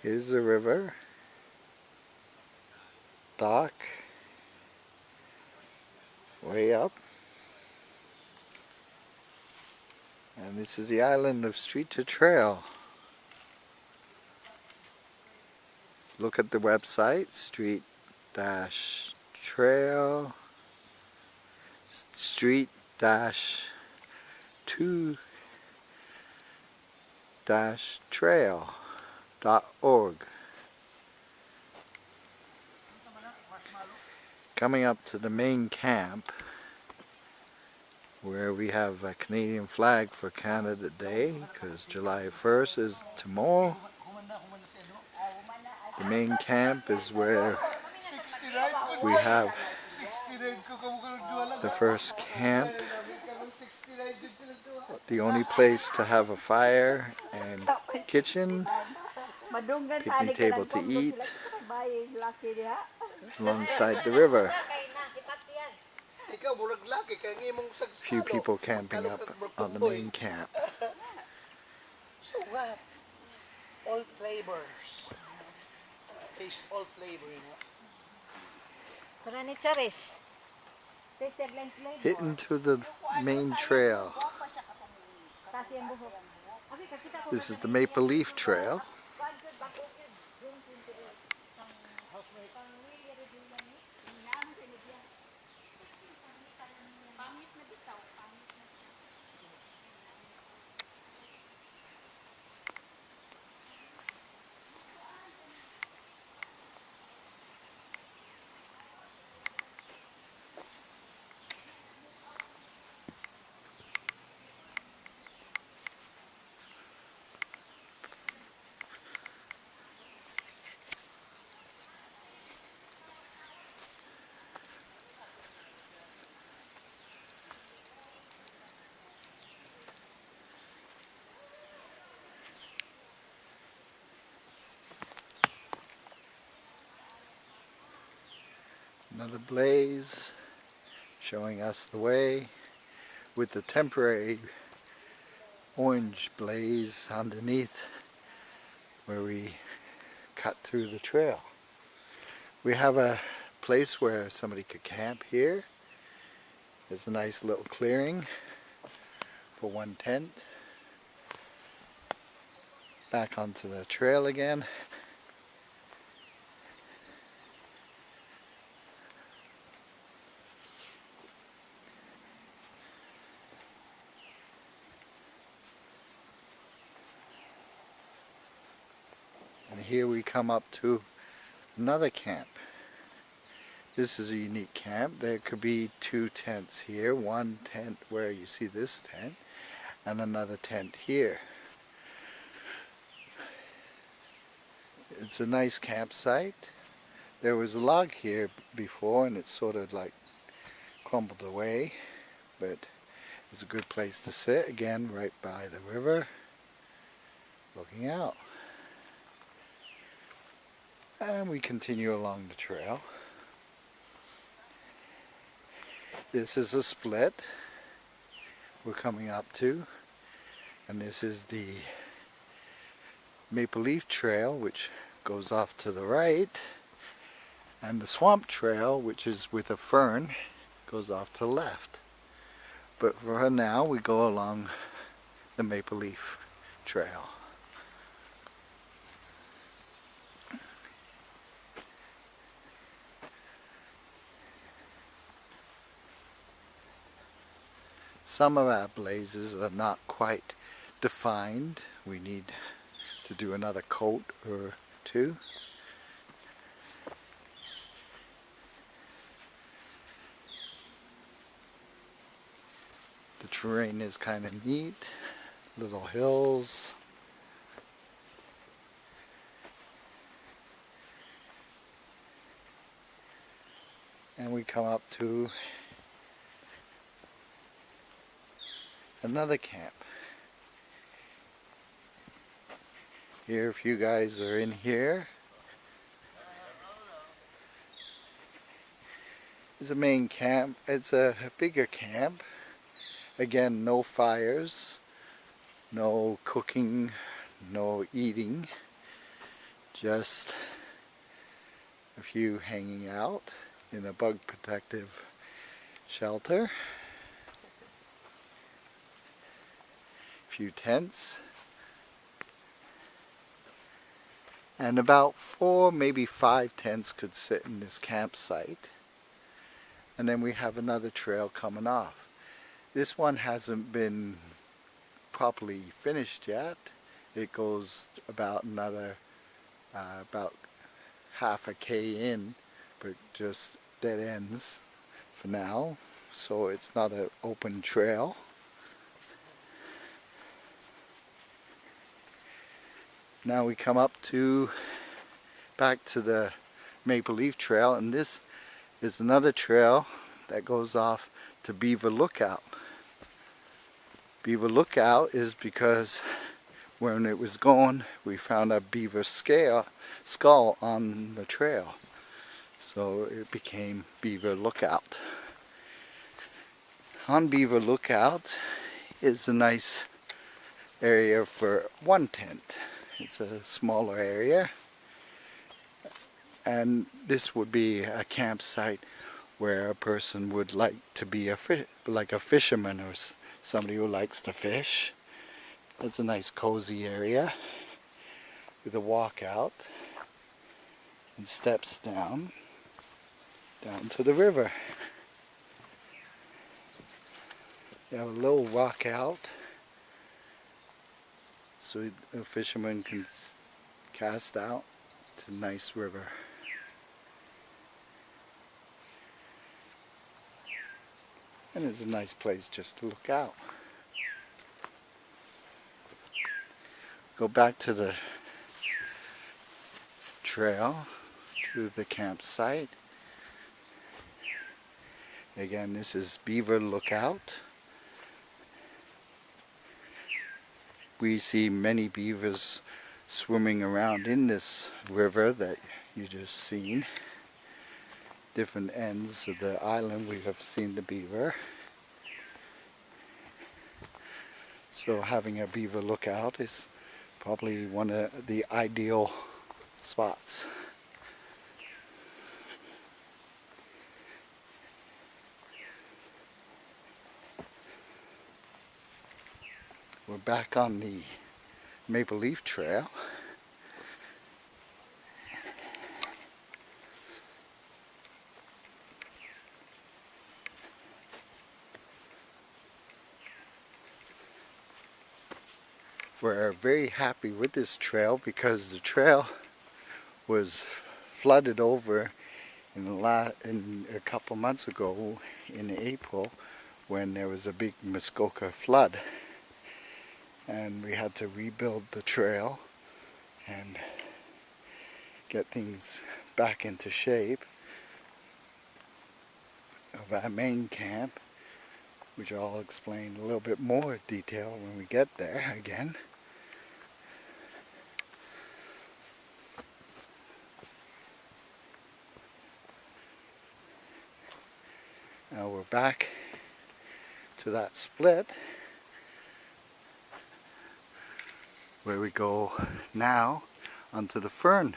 Here's the river, dock, way up, and this is the island of StTTrailWlk. Look at the website, StTTrailWlk. Coming up to the main camp where we have a Canadian flag for Canada Day because July 1st is tomorrow. The main camp is where we have the first camp, the only place to have a fire and kitchen, picnic table to eat, alongside the river. Few people camping up on the main camp. So what? All flavors. Taste all flavor, you know. Hitting to the main trail. This is the Maple Leaf Trail. Another blaze showing us the way with the temporary orange blaze underneath where we cut through the trail. We have a place where somebody could camp here. There's a nice little clearing for one tent. Back onto the trail again. And here we come up to another camp. This is a unique camp. There could be two tents here. One tent where you see this tent and another tent here. It's a nice campsite. There was a log here before and it's sort of like crumbled away, but it's a good place to sit, again right by the river looking out. And we continue along the trail. This is a split we're coming up to, and this is the Maple Leaf Trail, which goes off to the right, and the Swamp Trail, which is with a fern, goes off to the left. But for now we go along the Maple Leaf Trail. Some of our blazes are not quite defined. We need to do another coat or two. The terrain is kind of neat, little hills. And we come up to another camp. Here, if you guys are in here, is a main camp. It's a bigger camp. Again, no fires, no cooking, no eating. Just a few hanging out in a bug protective shelter. A few tents. And about 4, maybe 5 tents could sit in this campsite. And then we have another trail coming off. This one hasn't been properly finished yet. It goes about another, about half a K in, but just dead ends for now. So it's not an open trail. Now we come up to back to the Maple Leaf Trail, and this is another trail that goes off to Beaver Lookout. Beaver Lookout is because when it was going, we found a beaver skull on the trail, so it became Beaver Lookout. On Beaver Lookout is a nice area for one tent. It's a smaller area, and this would be a campsite where a person would like to be like a fisherman or somebody who likes to fish. It's a nice cozy area with a walkout and steps down to the river. You have a little walkout so a fisherman can cast out to a nice river. And it's a nice place just to look out. Go back to the trail to the campsite. Again, this is Beaver Lookout. We see many beavers swimming around in this river that you just seen. Different ends of the island we have seen the beaver. So having a beaver lookout is probably one of the ideal spots. We're back on the Maple Leaf Trail. We're very happy with this trail because the trail was flooded over in a couple months ago in April when there was a big Muskoka flood. And we had to rebuild the trail and get things back into shape of our main camp, which I'll explain a little bit more detail when we get there again. Now we're back to that split where we go now onto the fern